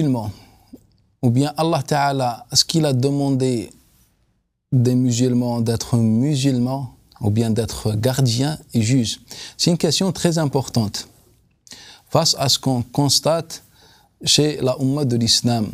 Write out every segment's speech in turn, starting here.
musulmans, ou bien Allah Ta'ala, est-ce qu'il a demandé des musulmans d'être musulmans, ou bien d'être gardiens et juges? C'est une question très importante face à ce qu'on constate chez la Ummah de l'Islam.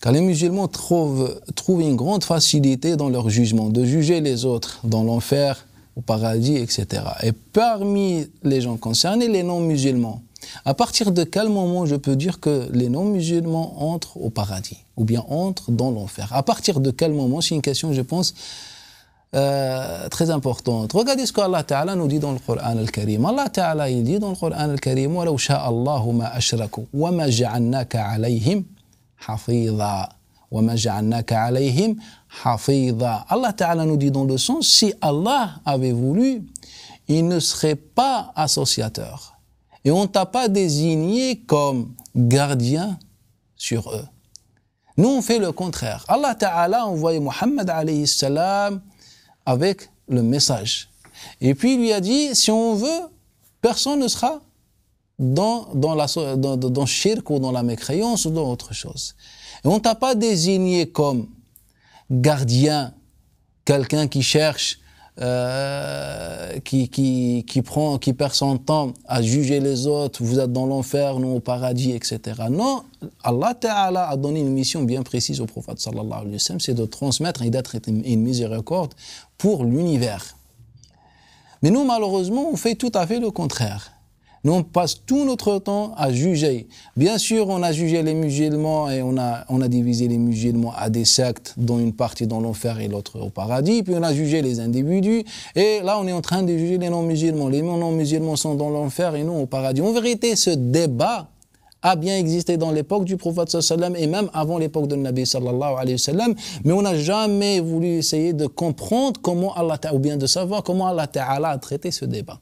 Car les musulmans trouvent une grande facilité dans leur jugement, de juger les autres dans l'enfer, au paradis, etc. Et parmi les gens concernés, les non-musulmans. À partir de quel moment je peux dire que les non-musulmans entrent au paradis ou bien entrent dans l'enfer? À partir de quel moment? C'est une question, je pense, très importante. Regardez ce qu'Allah Ta'ala nous dit dans le Coran al-Karim. Allah Ta'ala, il dit dans le Coran al-Karim « وَلَوْ شَاءَ اللَّهُ مَا أَشْرَكُوا وَمَا جَعَلْنَاكَ عَلَيْهِمْ حَفِيظًا وَمَا جَعَلْنَاكَ عَلَيْهِمْ حَفِيظًا » Allah Ta'ala nous dit dans le sens, si Allah avait voulu, il ne serait pas associateur. Et on ne t'a pas désigné comme gardien sur eux. Nous, on fait le contraire. Allah Ta'ala a envoyé Muhammad alayhi salam avec le message. Et puis il lui a dit, si on veut, personne ne sera dans shirk ou dans la mécréance ou dans autre chose. Et on ne t'a pas désigné comme gardien, quelqu'un qui cherche, qui perd son temps à juger les autres, vous êtes dans l'enfer, nous au paradis, etc. Non, Allah Ta'ala a donné une mission bien précise au prophète sallallahu alayhi wa sallam, c'est de transmettre et d'être une miséricorde pour l'univers. Mais nous, malheureusement, on fait tout à fait le contraire. Nous, on passe tout notre temps à juger. Bien sûr, on a jugé les musulmans et on a divisé les musulmans à des sectes, dont une partie dans l'enfer et l'autre au paradis. Puis on a jugé les individus. Et là, on est en train de juger les non-musulmans. Les non-musulmans sont dans l'enfer et non au paradis. En vérité, ce débat a bien existé dans l'époque du prophète sallallahu alayhi wa sallam et même avant l'époque de Nabi sallallahu alayhi wa sallam. Mais on n'a jamais voulu essayer de comprendre comment Allah Ta'ala, ou bien de savoir comment Allah Ta'ala a traité ce débat.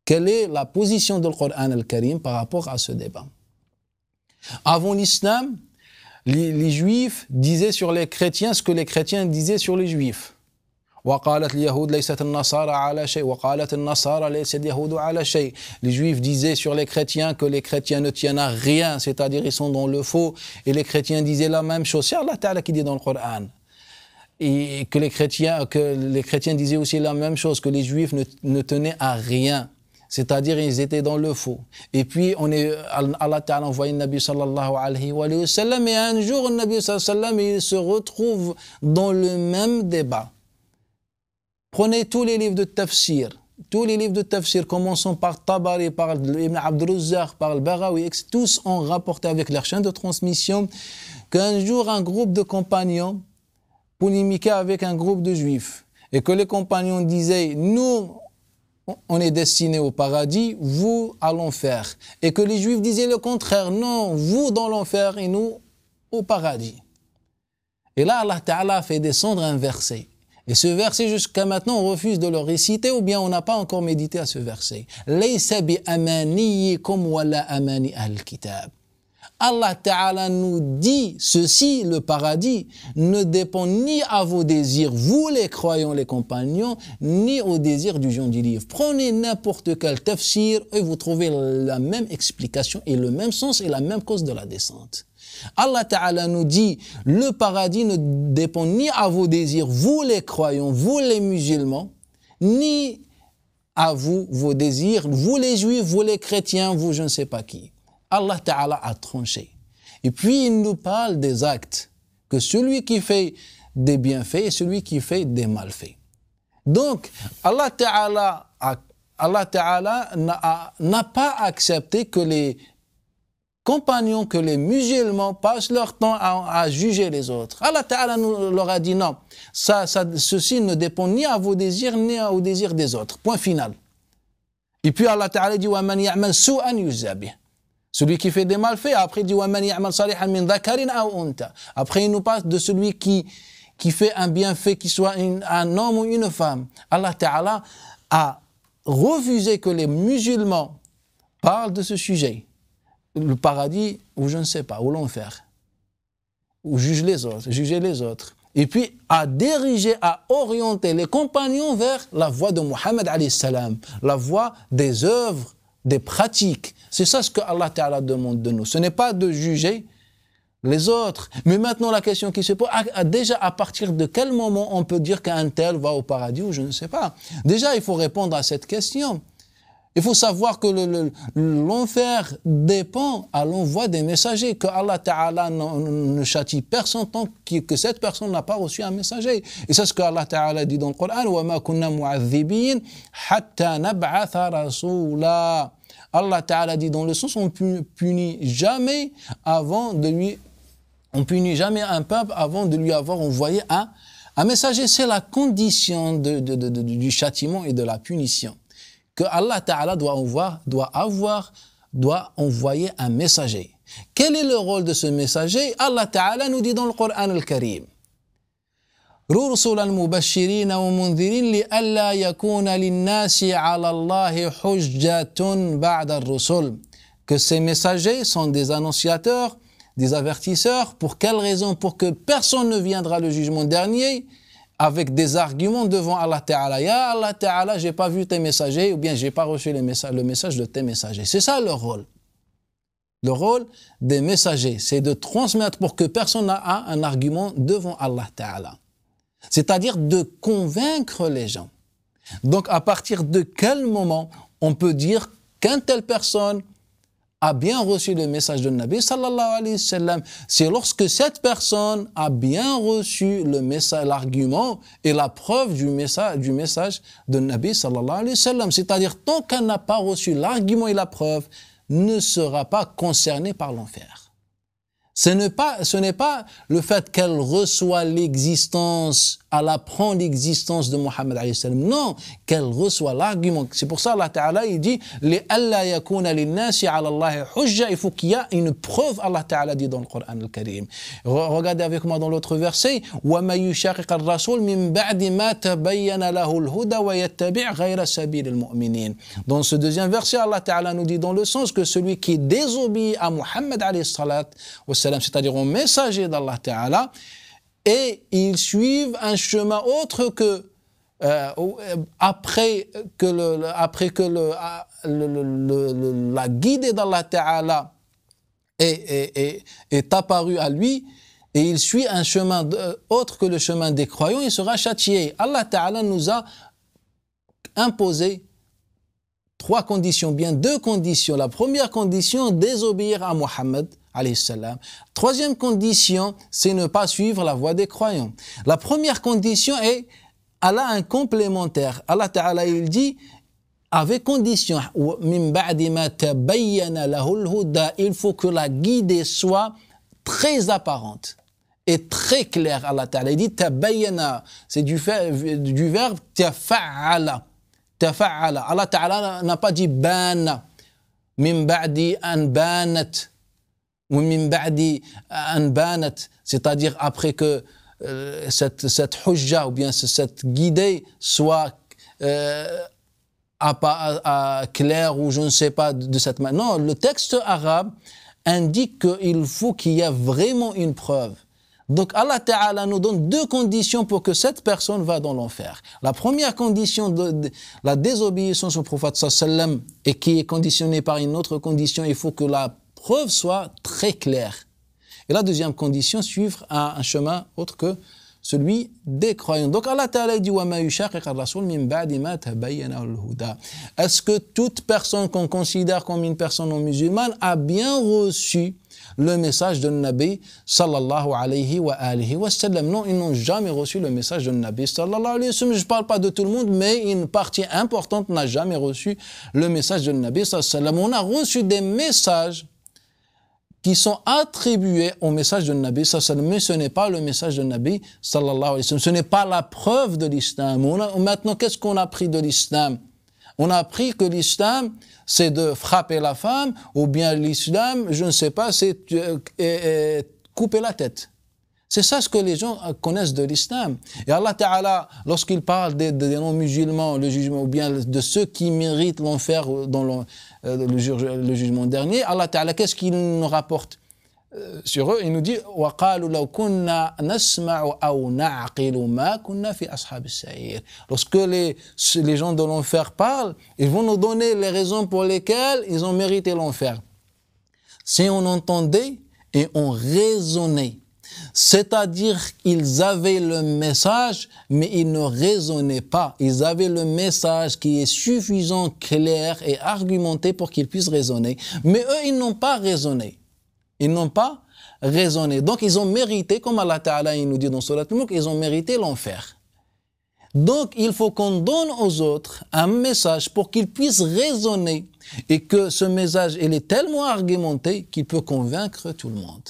Quelle est la position du Coran al-Karim par rapport à ce débat? Avant l'islam, les juifs disaient sur les chrétiens ce que les chrétiens disaient sur les juifs. وقالت اليهود ليست النصارى على شيء وقالت النصارى ليست اليهود على شيء. Les juifs disaient sur les chrétiens que les chrétiens ne tiennent à rien, c'est-à-dire ils sont dans le faux, et les chrétiens disaient la même chose. C'est Allah Ta'ala qui dit dans le Coran. Et que les chrétiens disaient aussi la même chose, que les juifs ne tenaient à rien. C'est-à-dire, ils étaient dans le faux. Et puis, Allah Ta'ala a envoyé le Nabi sallallahu alayhi wa sallam, et un jour, le Nabi sallallahu alayhi wa sallam, il se retrouve dans le même débat. Prenez tous les livres de tafsir. Tous les livres de tafsir, commençant par Tabari, par Ibn Abd-Razzaq, par Al-Baghawi, tous ont rapporté avec leur chaîne de transmission qu'un jour, un groupe de compagnons polémiquait avec un groupe de juifs. Et que les compagnons disaient, nous, on est destinés au paradis, vous à l'enfer. Et que les juifs disaient le contraire, non, vous dans l'enfer et nous au paradis. Et là, Allah Ta'ala a fait descendre un verset. Et ce verset, jusqu'à maintenant, on refuse de le réciter ou bien on n'a pas encore médité à ce verset. Laysa bi amaniyikum wala amani al-kitab. Allah Ta'ala nous dit ceci, le paradis ne dépend ni à vos désirs, vous les croyants, les compagnons, ni aux désirs du gens du livre. Prenez n'importe quel tafsir et vous trouvez la même explication et le même sens et la même cause de la descente. Allah Ta'ala nous dit, le paradis ne dépend ni à vos désirs, vous les croyants, vous les musulmans, ni à vous, vos désirs, vous les juifs, vous les chrétiens, vous je ne sais pas qui. Allah Ta'ala a tranché. Et puis il nous parle des actes, que celui qui fait des bienfaits et celui qui fait des malfaits. Donc Allah Ta'ala n'a pas accepté que les compagnons, que les musulmans passent leur temps à juger les autres. Allah Ta'ala leur a dit non, ceci ne dépend ni à vos désirs ni aux désirs des autres. Point final. Et puis Allah Ta'ala dit وَمَنْ يَعْمَلْ سُوءًا يُجْزَى بِهِ. Celui qui fait des malfaits, après il dit وَمَنْ يَعْمَلْ صَالِحًا مِنْ ذَكَرٍ أَوْ أُنْثَى. Après il nous parle de celui qui fait un bienfait, qui soit un homme ou une femme. Allah Ta'ala a refusé que les musulmans parlent de ce sujet. Le paradis, ou je ne sais pas, ou l'enfer, ou juger les autres. Et puis, à diriger, à orienter les compagnons vers la voie de Muhammad alayhi salam, la voie des œuvres, des pratiques. C'est ça ce que Allah Ta'ala demande de nous. Ce n'est pas de juger les autres. Mais maintenant, la question qui se pose, déjà à partir de quel moment on peut dire qu'un tel va au paradis ou je ne sais pas. Déjà, il faut répondre à cette question. Il faut savoir que l'enfer dépend à l'envoi des messagers, que Allah Ta'ala ne châtie personne tant que cette personne n'a pas reçu un messager. Et c'est ce que Allah Ta'ala dit dans le Coran, وَمَا كُنَّا مُعَذِّبِينَ حَتَّى نَبْعَثَ رَسُولًا. Allah Ta'ala dit dans le sens, on punit jamais on punit jamais un peuple avant de lui avoir envoyé un messager. C'est la condition du châtiment et de la punition. Que Allah Ta'ala doit envoyer un messager. Quel est le rôle de ce messager? Allah Ta'ala nous dit dans le Coran al-Karim, رُسُلًا مُبَشِّرِينَ وَمُنذِرِينَ لِأَلَّا يَكُونَ لِلنَّاسِ عَلَى اللَّهِ حُجَّةٌ بَعْدَ الرُّسُلِ. Que ces messagers sont des annonciateurs, des avertisseurs. Pour quelle raison? Pour que personne ne viendra le jugement dernier avec des arguments devant Allah Ta'ala. Ya Allah Ta'ala, j'ai pas vu tes messagers, ou bien j'ai pas reçu le message de tes messagers. C'est ça le rôle. Le rôle des messagers, c'est de transmettre pour que personne n'a un argument devant Allah Ta'ala. C'est-à-dire de convaincre les gens. Donc à partir de quel moment on peut dire qu'une telle personne a bien reçu le message de Nabi sallallahu alayhi wa sallam? C'est lorsque cette personne a bien reçu le message, l'argument et la preuve du message de Nabi sallallahu alayhi wa sallam. C'est-à-dire tant qu'elle n'a pas reçu l'argument et la preuve, ne sera pas concernée par l'enfer. Ce n'est pas le fait qu'elle reçoit l'existence, elle apprend l'existence de Mohammed alayhi salam. Non, qu'elle reçoit l'argument. C'est pour ça Allah Ta'ala il dit لِأَلَّا يَكُونَ لِلنَّاسِ عَلَى اللَّهِ حُجَّةٌ. Il faut qu'il y ait une preuve, Allah Ta'ala dit dans le Coran al-Karim. Regardez avec moi dans l'autre verset وَمَا يُشَاقِقَ الرَّسُولِ مِنْ بَعْدِ مَا تَبَيَّنَ لَهُ الْهُدَى وَيَتَّبِعْ غَيْرَ سَبِيلِ الْمُؤْمِنِينَ. Dans ce deuxième verset, Allah Ta'ala nous dit dans le sens que celui qui désobéit à Mohammed alayhi salam, c'est-à-dire au messager d'Allah Ta'ala, et ils suivent un chemin autre que après que la guidée d'Allah Ta'ala est apparue à lui, et il suit un chemin autre que le chemin des croyants, il sera châtié. Allah Ta'ala nous a imposé trois conditions, bien deux conditions. La première condition, désobéir à Mohammed alayhi salam. Troisième condition, c'est ne pas suivre la voie des croyants. La première condition est, elle a un complémentaire. Allah Ta'ala, il dit, avec condition, min ba'di ma tabayyana lahu al-huda, il faut que la guidée soit très apparente et très claire. Allah Ta'ala, il dit, tabayyana, c'est du verbe tafa'ala. Tafa'ala. Allah Ta'ala n'a pas dit bana, min ba'di an banat, ou min ba'di an banat, c'est-à-dire après que cette hujja ou bien cette guidée soit claire ou je ne sais pas de cette manière. Non, le texte arabe indique qu'il faut qu'il y ait vraiment une preuve. Donc Allah Ta'ala nous donne deux conditions pour que cette personne va dans l'enfer. La première condition de la désobéissance au prophète sallallahu alayhi wa sallam, et qui est conditionnée par une autre condition, il faut que la preuve soit très claire. Et la deuxième condition, suivre un chemin autre que celui des croyants. Donc Allah Ta'ala dit وَمَا يُشَاقِقَ الرَّسُولِ مِنْ بَعْدِ مَا تَبَيَّنَ الْهُدَى. Est-ce que toute personne qu'on considère comme une personne non musulmane a bien reçu le message de Nabi sallallahu alayhi wa alihi wa sallam? Non, ils n'ont jamais reçu le message de Nabi sallallahu alayhi wa sallam. Je ne parle pas de tout le monde, mais une partie importante n'a jamais reçu le message de Nabi sallallahu alayhi wa sallam. On a reçu des messages qui sont attribués au message de Nabi sallallahu alayhi wa sallam, mais ce n'est pas le message de Nabi sallallahu alayhi wa sallam. Ce n'est pas la preuve de l'islam. Maintenant, qu'est-ce qu'on a appris de l'islam? On a appris que l'islam, c'est de frapper la femme, ou bien l'islam, je ne sais pas, c'est couper la tête. C'est ça ce que les gens connaissent de l'islam. Et Allah Ta'ala, lorsqu'il parle des non-musulmans, le jugement, ou bien de ceux qui méritent l'enfer dans le jugement dernier, Allah Ta'ala, qu'est-ce qu'il nous rapporte sur eux? Il nous dit وَقَالُوا لَوْ كُنَّا نَسْمَعُ أَوْ نَعْقِلُ مَا كُنَّا فِي أَصْحَابِ السَّعِيرِ. Lorsque les gens de l'enfer parlent, ils vont nous donner les raisons pour lesquelles ils ont mérité l'enfer. Si on entendait et ont raisonné. C'est-à-dire qu'ils avaient le message, mais ils ne raisonnaient pas. Ils avaient le message qui est suffisant, clair et argumenté pour qu'ils puissent raisonner. Mais eux, ils n'ont pas raisonné. Ils n'ont pas raisonné. Donc, ils ont mérité, comme Allah Ta'ala il nous dit dans Surat Al-Mulk, ils ont mérité l'enfer. Donc, il faut qu'on donne aux autres un message pour qu'ils puissent raisonner et que ce message, il est tellement argumenté qu'il peut convaincre tout le monde.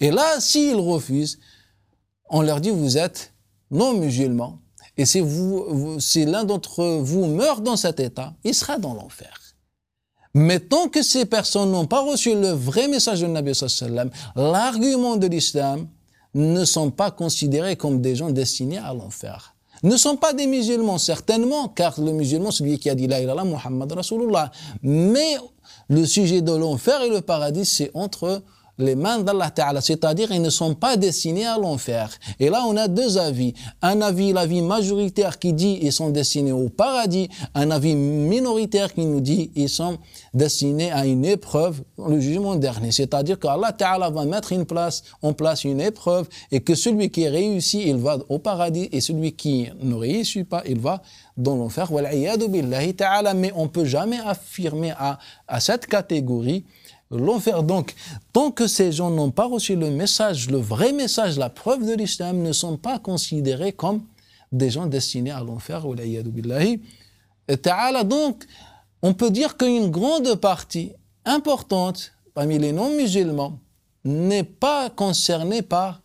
Et là, s'ils refusent, on leur dit, vous êtes non musulmans. Et si l'un d'entre vous meurt dans cet état, il sera dans l'enfer. Mais tant que ces personnes n'ont pas reçu le vrai message de Nabi sallallahu alayhi wa sallam, l'argument de l'islam, ne sont pas considérés comme des gens destinés à l'enfer. Ne sont pas des musulmans, certainement, car le musulman, celui qui a dit la ilaha illallah, Muhammad Rasulullah. Mais le sujet de l'enfer et le paradis, c'est entre les mains d'Allah Ta'ala, c'est-à-dire ils ne sont pas destinés à l'enfer. Et là, on a deux avis. Un avis, l'avis majoritaire qui dit ils sont destinés au paradis, un avis minoritaire qui nous dit ils sont destinés à une épreuve, le jugement dernier. C'est-à-dire qu'Allah Ta'ala va mettre en place une épreuve et que celui qui réussit, il va au paradis et celui qui ne réussit pas, il va dans l'enfer. Wal'iyadu billahi ta'ala. Mais on ne peut jamais affirmer à cette catégorie l'enfer. Donc, tant que ces gens n'ont pas reçu le message, le vrai message, la preuve de l'islam, ne sont pas considérés comme des gens destinés à l'enfer. Donc, on peut dire qu'une grande partie importante parmi les non-musulmans n'est pas concernée par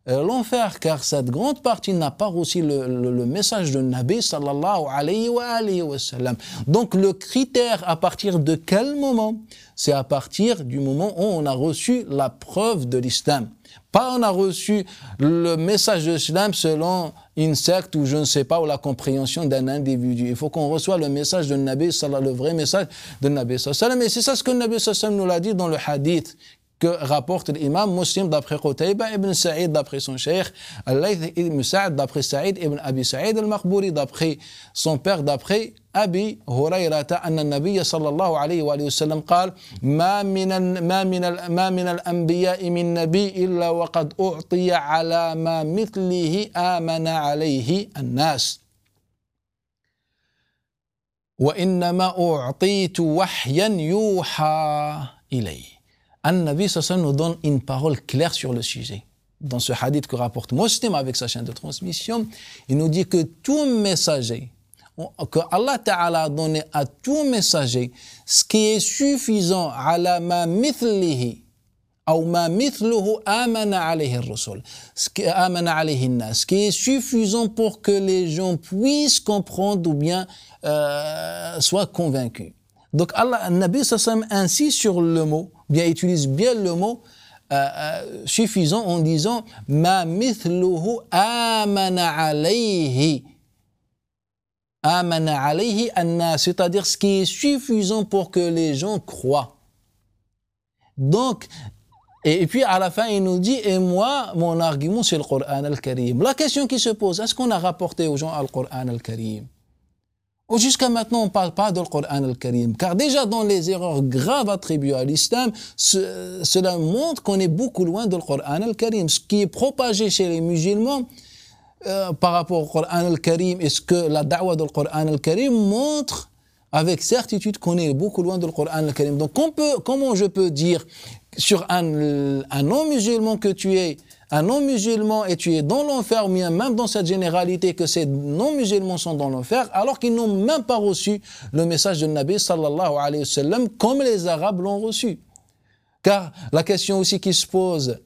l'enfer, car cette grande partie n'a pas reçu le message de Nabi sallallahu alayhi wa sallam. Donc le critère à partir de quel moment? C'est à partir du moment où on a reçu la preuve de l'islam. Pas on a reçu le message de l'islam selon une secte ou je ne sais pas, ou la compréhension d'un individu. Il faut qu'on reçoive le message de Nabi sallallahu, le vrai message de Nabi sallallahu alayhi wa sallam. Et c'est ça ce que Nabi sallallahu alayhi wa sallam nous l'a dit dans le hadith que rapporte l'imam Muslim d'après Qutayba ibn Sa'id, d'après son cheikh, Al-Layth ibn Sa'd, d'après Sa'id ibn Abi Sa'id al-Makhbouri, d'après son père, d'après Abi Hurayrata, anna nabiyya sallallahu alayhi wa sallam قال ما من الأنبياء من نبي إلا وقد أعطي على ما مثله آمن عليه الناس وإنما أعطيت وحيا يوحى إليه. An-Nabi sallallahu nous donne une parole claire sur le sujet. Dans ce hadith que rapporte Muslim avec sa chaîne de transmission, il nous dit que tout messager, que Allah Ta'ala a donné à tout messager ce qui est suffisant ala ma mithlihi ou ma mithluhu amana alayhi ar-rusul, ce qui est suffisant pour que les gens puissent comprendre ou bien soient convaincus. Donc Allah, Nabi sallallahu insiste sur le mot, bien utilise bien le mot suffisant en disant ma mithluhu amana alayhi annas, c'est-à-dire ce qui est suffisant pour que les gens croient. Donc, et puis à la fin il nous dit et moi mon argument c'est le Coran al-Karim. La question qui se pose, est-ce qu'on a rapporté aux gens le Coran al-Karim? Jusqu'à maintenant, on ne parle pas du Coran al-Karim, car déjà dans les erreurs graves attribuées à l'islam, cela montre qu'on est beaucoup loin du Coran al-Karim. Ce qui est propagé chez les musulmans par rapport au Coran al-Karim et ce que la da'wa du Coran al-Karim montre avec certitude qu'on est beaucoup loin du Coran al-Karim. Donc comment je peux dire sur un non-musulman que tu es un non-musulman et tu es dans l'enfer, ou bien même dans cette généralité que ces non-musulmans sont dans l'enfer, alors qu'ils n'ont même pas reçu le message de Nabi sallallahu alayhi wa sallam comme les Arabes l'ont reçu. Car la question aussi qui se pose,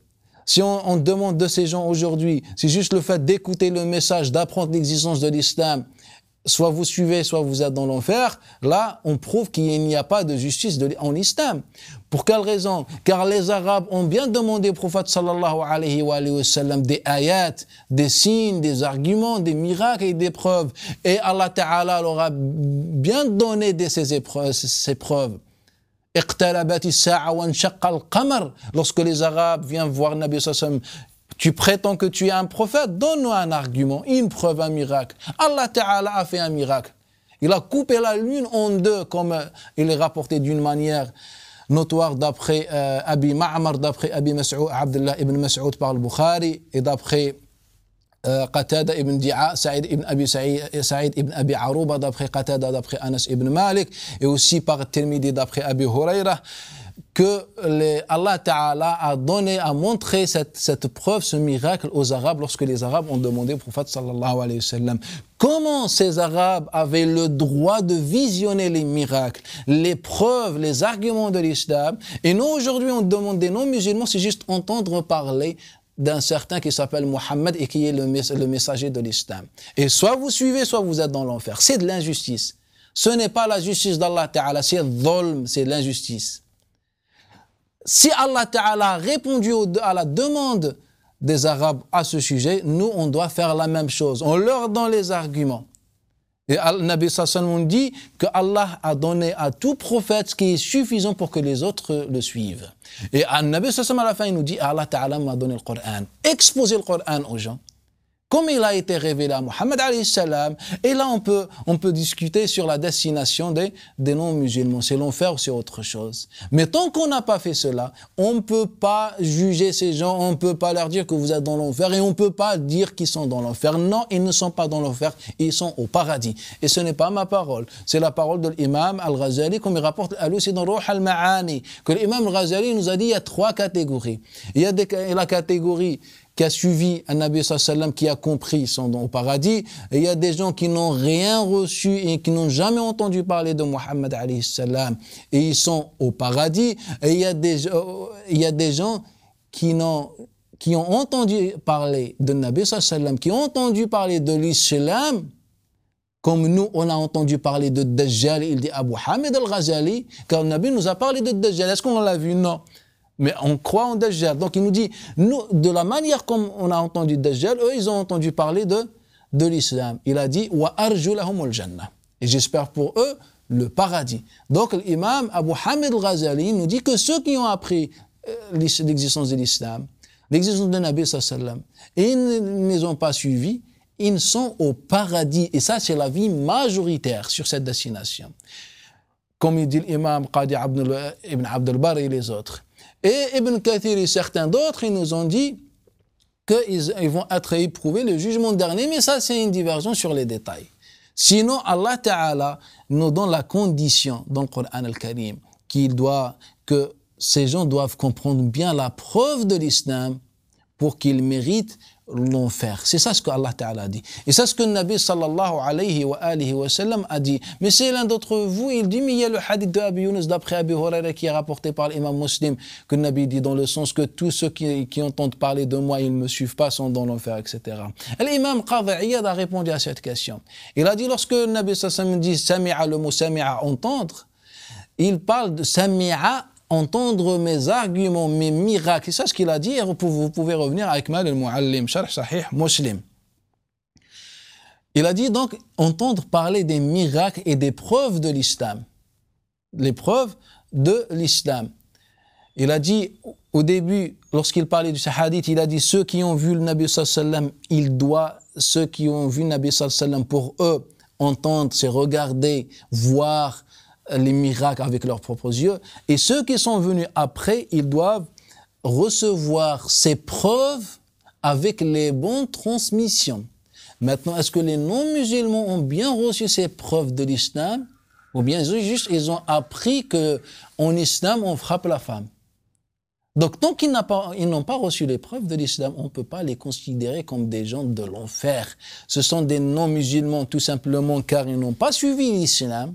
si on demande de ces gens aujourd'hui, c'est juste le fait d'écouter le message, d'apprendre l'existence de l'islam, soit vous suivez, soit vous êtes dans l'enfer, là, on prouve qu'il n'y a pas de justice en islam. Pour quelle raison? Car les Arabes ont bien demandé au prophète sallallahu alayhi wa sallam des ayats, des signes, des arguments, des miracles et des preuves. Et Allah Ta'ala leur a bien donné ces preuves. Lorsque les Arabes viennent voir Nabi sallallahu alayhi wa sallam, tu prétends que tu es un prophète, donne-nous un argument, une preuve, un miracle. Allah Ta'ala a fait un miracle. Il a coupé la lune en deux, comme il est rapporté d'une manière notoire d'après Abi Ma'mar, d'après Abi Mas'ud, Abdullah ibn Mas'ud par le Bukhari, et d'après Qatada ibn Di'a, Saïd ibn Abi Aruba, d'après Qatada, d'après Anas ibn Malik, et aussi par Tirmidhi, d'après Abi Huraira, que Allah Ta'ala a montré cette preuve, ce miracle aux Arabes lorsque les Arabes ont demandé au prophète sallallahu alayhi wa sallam comment ces Arabes avaient le droit de visionner les miracles, les preuves, les arguments de l'islam. Et nous aujourd'hui on demande des non-musulmans, c'est juste entendre parler d'un certain qui s'appelle Mohammed et qui est le messager de l'islam. Et soit vous suivez, soit vous êtes dans l'enfer. C'est de l'injustice. Ce n'est pas la justice d'Allah Ta'ala, c'est dhulm, c'est l'injustice. Si Allah Ta'ala a répondu à la demande des Arabes à ce sujet, nous, on doit faire la même chose. On leur donne les arguments. Et Nabi sallallahu dit que Allah a donné à tout prophète ce qui est suffisant pour que les autres le suivent. Et Nabi sallallahu à la fin, il nous dit, Allah Ta'ala m'a donné le Coran. Exposez le Coran aux gens. Comme il a été révélé à Mohammed alayhi salam, et là on peut discuter sur la destination des non-musulmans, c'est l'enfer ou c'est autre chose. Mais tant qu'on n'a pas fait cela, on ne peut pas juger ces gens, on ne peut pas leur dire que vous êtes dans l'enfer et on ne peut pas dire qu'ils sont dans l'enfer. Non, ils ne sont pas dans l'enfer, ils sont au paradis. Et ce n'est pas ma parole, c'est la parole de l'imam Al-Ghazali, comme il rapporte à lui, c'est dans Ruh al-Ma'ani, que l'imam Al-Ghazali nous a dit il y a 3 catégories. Il y a la catégorie qui a suivi un Nabi sallallahu alayhi wa sallam, qui a compris, sont au paradis. Et il y a des gens qui n'ont rien reçu et qui n'ont jamais entendu parler de Mohammed alayhi salam, et ils sont au paradis. Et il y a des gens qui ont entendu parler de Nabi sallallahu alayhi wa sallam, qui ont entendu parler de l'islam, comme nous, on a entendu parler de Dajjal. Il dit Abu Hamid al-Ghazali, car le Nabi nous a parlé de Dajjal. Est-ce qu'on l'a vu? Non. Mais on croit en Dajjal. Donc il nous dit, nous, de la manière comme on a entendu Dajjal, eux, ils ont entendu parler de l'islam. Il a dit, wa arju lahumul jannah. Et j'espère pour eux le paradis. Donc l'imam Abu Hamid al-Ghazali nous dit que ceux qui ont appris l'existence de l'islam, l'existence de Nabi sallallahu alayhi wa sallam, et ils ne les ont pas suivis, ils sont au paradis. Et ça, c'est la vie majoritaire sur cette destination. Comme il dit l'imam Qadi ibn Abd al-Barr et les autres. Et Ibn Kathir et certains d'autres, ils nous ont dit qu'ils vont être éprouvés le jugement dernier, mais ça c'est une diversion sur les détails. Sinon, Allah Ta'ala nous donne la condition dans le Coran al-Karim que ces gens doivent comprendre bien la preuve de l'islam pour qu'ils méritent l'enfer. C'est ça ce que Allah Ta'ala dit. Et c'est ce que le Nabi sallallahu alayhi wa sallam a dit. Mais c'est l'un d'entre vous, il dit, mais il y a le hadith de Abi Yunus d'après Abi Huraira qui est rapporté par l'imam Muslim, que le Nabi dit dans le sens que tous ceux qui entendent parler de moi, ils ne me suivent pas, sont dans l'enfer, etc. L'imam Qadhi Iyad a répondu à cette question. Il a dit, lorsque le Nabi sallallahu alayhi wa sallam dit sami'a, le mot sami'a, entendre, il parle de sami'a, entendre mes arguments, mes miracles. C'est ce qu'il a dit, et vous pouvez revenir avec Mal al-Muallim, Sharh Sahih Muslim. Il a dit donc entendre parler des miracles et des preuves de l'islam. Les preuves de l'islam. Il a dit au début, lorsqu'il parlait du hadith, il a dit ceux qui ont vu le Nabi sallallahu alayhi wa sallam, ceux qui ont vu le Nabi sallallahu alayhi wa sallam, pour eux, entendre, c'est regarder, voir les miracles avec leurs propres yeux. Et ceux qui sont venus après, ils doivent recevoir ces preuves avec les bonnes transmissions. Maintenant, est-ce que les non-musulmans ont bien reçu ces preuves de l'islam? Ou bien ils ont appris qu'en islam, on frappe la femme? Donc, tant qu'ils n'ont pas reçu les preuves de l'islam, on ne peut pas les considérer comme des gens de l'enfer. Ce sont des non-musulmans tout simplement car ils n'ont pas suivi l'islam,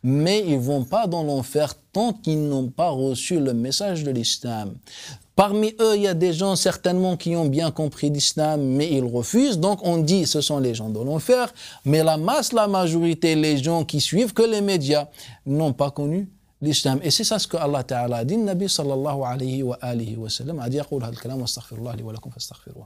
mais ils ne vont pas dans l'enfer tant qu'ils n'ont pas reçu le message de l'islam. Parmi eux, il y a des gens certainement qui ont bien compris l'islam, mais ils refusent. Donc on dit ce sont les gens de l'enfer, mais la majorité, les gens qui suivent que les médias, n'ont pas connu l'islam. Et c'est ça ce que Allah Ta'ala a dit. Le Nabi sallallahu alayhi wa sallam a dit, « Aqul hadha al-kalam wa astaghfirullah li wa lakum fastaghfiruh »